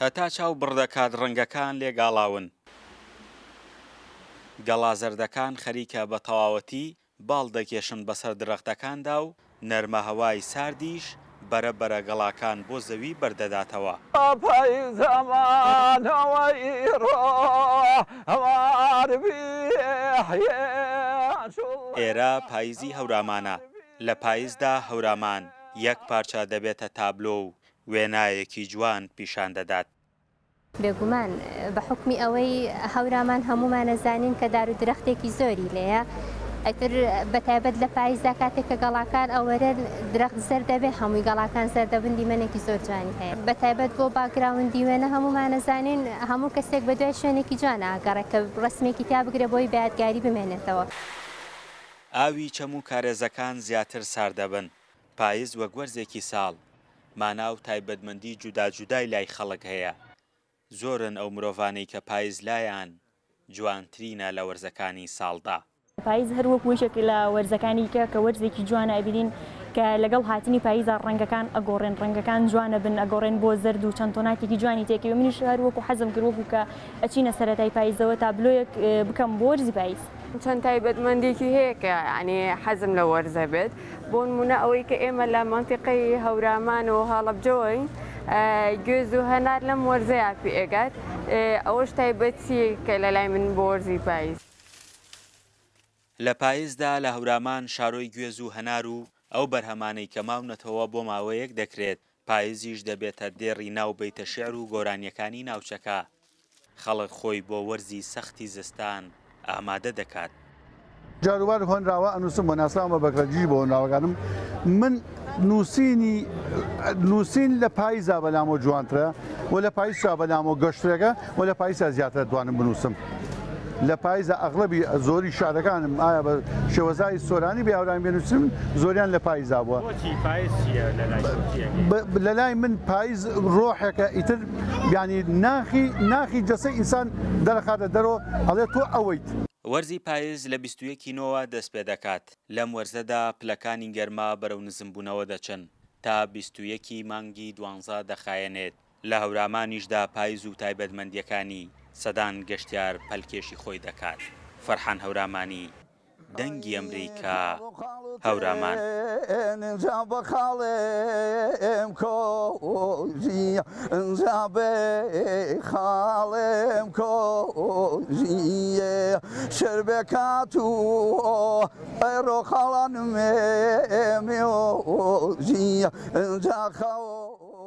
هەتا چاو بڕدەکات ڕەنگەکان لێگاڵاون. گەڵا زەردەکان خەریکە بە تەواوەتی باڵ دەکێشن بەسەر درەختەکاندا و نەرمە هەوای ساردیش بەرەبەرە گەڵاکان بۆ زەوی بەردەداتەوە. ئێرە پاییزی هەورامانە. لە پاییزدا هەورامان یەک پارچە دەبێتە تابلۆ و وێنایەکی جوان پیشان دەدات. بێگومان بە حکمی ئەوەی هەورامان هەمومان نەزانین کە دار و درەختێکی زۆری لێیە، ئەتر بەتایبەت لە پاییزدا کاتێک کە گەڵاکان ئەوەرە درەخت زەر دەبێت هەمووی گەڵاکان زەردەبن دیمەنێکی زۆر جوانی هەیە. بەتایبەت بۆ باگراوندی وێنە هەمومان نەزانین هەموو کەسێک بە دوای شوێنێکی جوان ئاگەڕێ کە ڕسمێکی تا بگرێ بۆی بەیادگاری بمێنێتەوە. ئاوی چەم و کارێزەکان زیاتر ساردەبن. پاییز وەک وەرزێکی ساڵ مانا و تایبەتمەندی جوداجودای لای خەڵک هەیە. زۆرن ئەو مرۆڤانەی کە پاییز لایەن جوانترینە لە وەرزەکانی ساڵدا. پاییز هەر وەک وشێک لە وەرزەکانی کە وەرزێکی جوانە ئەبینین کە لەگەڵ هاتنی پاییزە ڕەنگەکان ئەگۆڕێن، ڕەنگەکان جوانە بن ئەگۆڕێن بۆ زەرد و چەند تۆناتێکی جوانی تێکەوە. منیش هەر وەکو حەزم کرد وەکو کە ئەچینە سەرەتای پاییزەوە تابلۆیەک بکەم بۆ وەرزی پاییز. چەند تایبەتمەندێکی هەیە کە یعنی حەزم لە وەرزە بێت. بۆ نمونە ئەوەی کە ئێمە لە مەنتیقەی هەورامان و هەڵەبجەوەین گوێز و هەنار لەم وەرزەیە پێ ئێگات، ئەوەش تایبەتی کە لە لای من بۆ وەرزی پاییز. لە پاییزدا لە هەورامان شارۆی گوێز و هەنار و ئەو بەرهەمانەی کە ماونەتەوە بۆ ماوەیەک دەکرێت. پاییزیش دەبێتە دێڕی ناو بەیتە شێعر و گۆرانیەکانی ناوچەکە. خەڵک خۆی بۆ وەرزی سەختی زستان ئامادە دەکات. جاروبار هۆنراوە ئەنووسم بۆ ناسنامە بەکرەجی بۆ ناوەکانم. من نووسین لە پاییزا بەلامۆ جوانترە و لە پاییزا بەلامۆ گەشتێکە و لە پاییزا زیاتر دەتوانم بنووسم. لە پاییزە ئەغڵبی زۆری شارەکانم ئایا بە شێوەزای سۆرانی بە هاوران بێنووسم زۆریان لە پاییزا بووە. لە لای من پاییز ڕۆحێکە ئیتر ینی ناخی جەسەی ئینسان دەرەخاتە دەرەوە ئەڵێ تۆ ئەوەیت. وەرزی پاییز لە 21 نۆوە دەست پێ دەکات. لەم وەرزەدا پلەکانی گەرما بەرەو نزمبوونەوە دەچن تا 21 مانگی 12 دەخایەنێت. لە هەورامانیشدا پاییز و تایبەتمەندیەکانی سەدان گەشتیار پەلکێشی خۆی دەکات. فەرحان هەورامانی، دەنگی ئەمریکا، هەورامان. شربكات ايرو خالن مي